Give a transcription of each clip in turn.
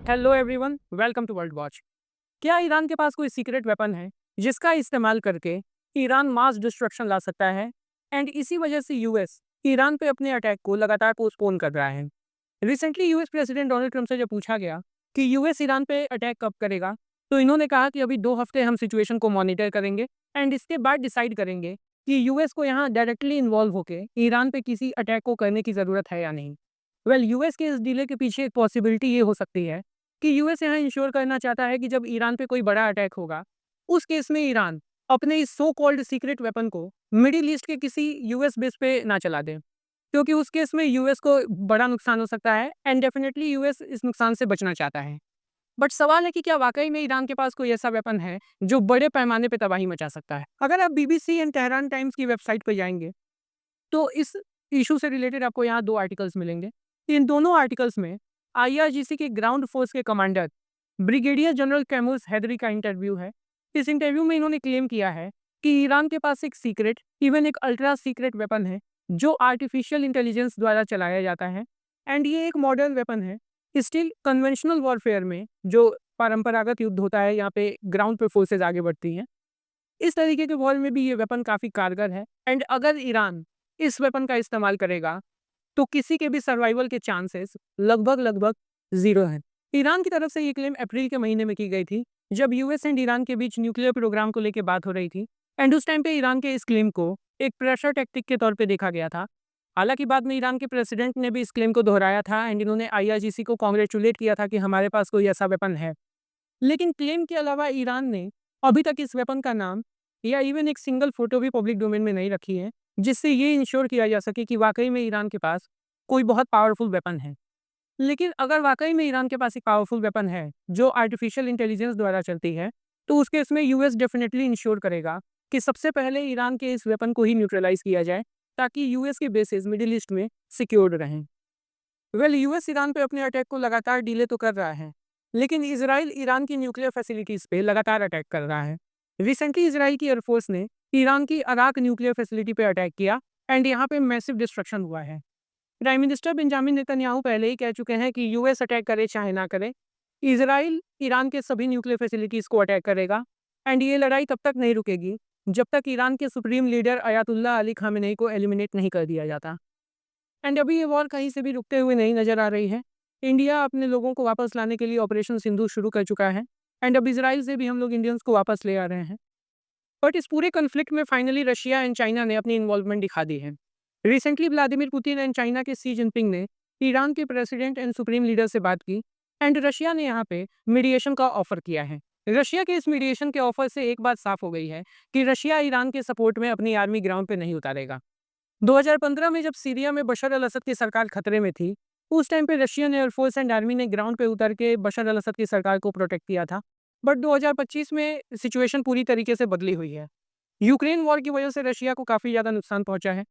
Hello everyone, welcome to world watch. क्या Iran के पास कोई सीक्रेट वेपन है जिसका इस्तेमाल करके ईरान मास डिस्ट्रक्शन ला सकता है एंड इसी वजह से यूएस ईरान पे अपने अटैक को लगातार पोस्टपोन कर रहा है। Recently US president Donald Trump से जब पूछा गया कि यूएस ईरान पे अटैक कब करेगा, तो इन्होंने कहा कि अभी 2 हफ्ते हम सिचुएशन को मॉनिटर करेंगे एंड इसके बाद डिसाइड करेंगे कि यूएस को यहाँ डायरेक्टली इन्वॉल्व होकर ईरान पे किसी अटैक को करने की ज़रूरत है या नहीं। यूएस के इस डिले के पीछे एक पॉसिबिलिटी ये हो सकती है कि यूएस यहाँ इंश्योर करना चाहता है कि जब ईरान पे कोई बड़ा अटैक होगा, उस केस में ईरान अपने इस सो कॉल्ड सीक्रेट वेपन को मिडिल ईस्ट के किसी यूएस बेस पे ना चला दे, क्योंकि उस केस में यूएस को बड़ा नुकसान हो सकता है एंड डेफिनेटली यूएस इस नुकसान से बचना चाहता है। बट सवाल है कि क्या वाकई में ईरान के पास कोई ऐसा वेपन है जो बड़े पैमाने पे तबाही मचा सकता है। अगर आप बीबीसी एंड तेहरान टाइम्स की वेबसाइट पर जाएंगे तो इस इशू से रिलेटेड आपको यहाँ 2 आर्टिकल्स मिलेंगे। इन दोनों आर्टिकल्स में आईआरजीसी के ग्राउंड फोर्स के कमांडर ब्रिगेडियर जनरल कैमुस हैदरी का इंटरव्यू है। इस इंटरव्यू में इन्होंने क्लेम किया है कि ईरान के पास एक सीक्रेट, इवन एक अल्ट्रा सीक्रेट वेपन है जो आर्टिफिशियल इंटेलिजेंस द्वारा चलाया जाता है एंड ये एक मॉडर्न वेपन है। स्टिल कन्वेंशनल वॉरफेयर में जो परंपरागत युद्ध होता है, यहाँ पे ग्राउंड पे फोर्सेज आगे बढ़ती हैं, इस तरीके के वॉर में भी ये वेपन काफ़ी कारगर है एंड अगर ईरान इस वेपन का इस्तेमाल करेगा तो किसी के भी सर्वाइवल के चांसेस लगभग लगभग ज़ीरो हैं। ईरान की तरफ से ये क्लेम अप्रैल के महीने में की गई थी, जब यूएस एंड ईरान के बीच न्यूक्लियर प्रोग्राम को लेकर बात हो रही थी एंड उस टाइम पे ईरान के इस क्लेम को एक प्रेशर टैक्टिक के तौर पे देखा गया था। हालांकि बाद में ईरान के प्रेसिडेंट ने भी इस क्लेम को दोहराया था एंड इन्होंने आईआरजीसी को कॉन्ग्रेचुलेट किया था कि हमारे पास कोई ऐसा वेपन है। लेकिन क्लेम के अलावा ईरान ने अभी तक इस वेपन का नाम या इवन एक सिंगल फोटो भी पब्लिक डोमेन में नहीं रखी है, जिससे ये इंश्योर किया जा सके कि वाकई में ईरान के पास कोई बहुत पावरफुल वेपन है। लेकिन अगर वाकई में ईरान के पास एक पावरफुल वेपन है जो आर्टिफिशियल इंटेलिजेंस द्वारा चलती है, तो उसके इसमें यूएस डेफिनेटली इंश्योर करेगा कि सबसे पहले ईरान के इस वेपन को ही न्यूट्रलाइज किया जाए, ताकि यूएस के बेसिस मिडिल ईस्ट में सिक्योर्ड रहें। यूएस ईरान पे अपने अटैक को लगातार डिले तो कर रहा है, लेकिन इसराइल ईरान की न्यूक्लियर फैसिलिटीज पे लगातार अटैक कर रहा है। रिसेंटली इसराइल की एयरफोर्स ने ईरान की अराक न्यूक्लियर फैसिलिटी पे अटैक किया एंड यहाँ पे मैसिव डिस्ट्रक्शन हुआ है। प्राइम मिनिस्टर बेंजामिन नेतन्याहू पहले ही कह चुके हैं कि यूएस अटैक करे चाहे ना करे, इसराइल ईरान के सभी न्यूक्लियर फैसिलिटीज को अटैक करेगा एंड ये लड़ाई तब तक नहीं रुकेगी जब तक ईरान के supreme leader Ayatollah Ali Khamenei को एलिमिनेट नहीं कर दिया जाता। एंड अभी ये वॉर कहीं से भी रुकते हुए नहीं नजर आ रही है। इंडिया अपने लोगों को वापस लाने के लिए ऑपरेशन सिंधु शुरू कर चुका है एंड अब इसराइल से भी हम लोग इंडियंस को वापस ले आ रहे हैं। बट इस पूरे कन्फ्लिक्ट में फाइनली रशिया एंड चाइना ने अपनी इन्वॉल्वमेंट दिखा दी है। Recently Vladimir Putin and China के सी जिनपिंग ने ईरान के प्रेसिडेंट एंड सुप्रीम लीडर से बात की एंड रशिया ने यहाँ पे मीडिएशन का ऑफर किया है। रशिया के इस मीडिएशन के ऑफर से एक बात साफ हो गई है कि रशिया ईरान के सपोर्ट में अपनी आर्मी ग्राउंड पे नहीं उतारेगा। 2015 में जब सीरिया में बशर अल असद की सरकार खतरे में थी, उस टाइम पे रशियन एयरफोर्स एंड आर्मी ने ग्राउंड पे उतर के बशर अल असद की सरकार को प्रोटेक्ट किया था। बट 2025 में सिचुएशन पूरी तरीके से बदली हुई है। यूक्रेन वॉर की वजह से रशिया को काफ़ी ज़्यादा नुकसान पहुंचा है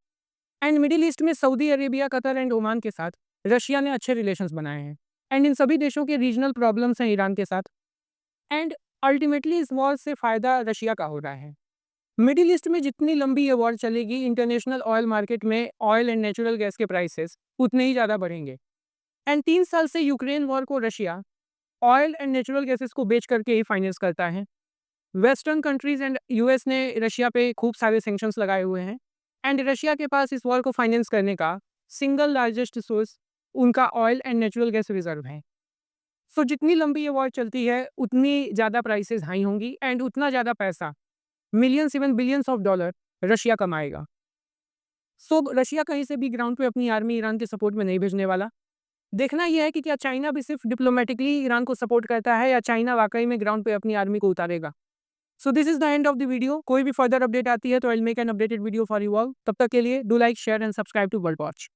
एंड मिडिल ईस्ट में Saudi Arabia, Qatar and Oman के साथ रशिया ने अच्छे रिलेशंस बनाए हैं एंड इन सभी देशों के रीजनल प्रॉब्लम्स हैं ईरान के साथ एंड अल्टीमेटली इस वॉर से फ़ायदा रशिया का हो रहा है। मिडिल ईस्ट में जितनी लंबी ये वॉर चलेगी, इंटरनेशनल ऑयल मार्केट में ऑयल एंड नेचुरल गैस के प्राइसेस उतने ही ज़्यादा बढ़ेंगे एंड 3 साल से यूक्रेन वॉर को Russia oil and natural gases को बेच करके ही फाइनेंस करता है। वेस्टर्न कंट्रीज एंड यूएस ने रशिया पे खूब सारे सेंक्शंस लगाए हुए हैं एंड रशिया के पास इस वॉर को फाइनेंस करने का सिंगल लार्जेस्ट सोर्स उनका oil and natural gas reserve है। सो जितनी लंबी ये वॉर चलती है, उतनी ज़्यादा प्राइसेस हाई होंगी एंड उतना ज़्यादा पैसा, millions even billions of dollar Russia कमाएगा। सो रशिया कहीं से भी ग्राउंड पे अपनी आर्मी ईरान के सपोर्ट में नहीं भेजने वाला। देखना यह है कि क्या चाइना भी सिर्फ डिप्लोमेटिकली ईरान को सपोर्ट करता है या चाइना वाकई में ग्राउंड पे अपनी आर्मी को उतारेगा। So this is the end of the video. कोई भी फर्दर अपडेट आती है तो I will make an updated video for you all. तब तक के लिए do like, share and subscribe to world watch.